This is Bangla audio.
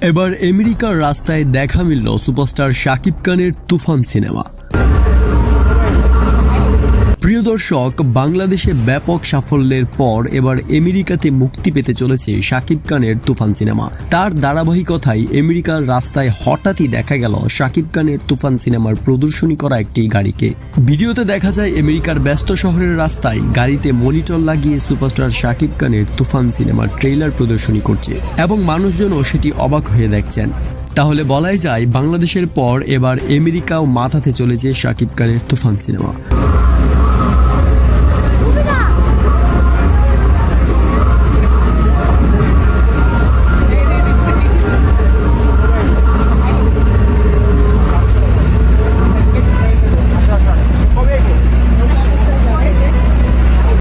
এবার আমেরিকার রাস্তায় দেখা মিলল সুপারস্টার শাকিব খানের তুফান সিনেমা। প্রিয় দর্শক, বাংলাদেশে ব্যাপক সাফল্যের পর এবার আমেরিকাতে মুক্তি পেতে চলেছে শাকিব খানের তুফান সিনেমা। তার ধারাবাহিকতায় আমেরিকার রাস্তায় হঠাৎই দেখা গেল শাকিব খানের তুফান সিনেমার প্রদর্শনী করা একটি গাড়িকে। ভিডিওতে দেখা যায় আমেরিকার ব্যস্ত শহরের রাস্তায় গাড়িতে মনিটর লাগিয়ে সুপারস্টার শাকিব খানের তুফান সিনেমার ট্রেইলার প্রদর্শনী করছে এবং মানুষজনও সেটি অবাক হয়ে দেখছেন। তাহলে বলাই যায় বাংলাদেশের পর এবার আমেরিকাও মাথাতে চলেছে শাকিব খানের তুফান সিনেমা।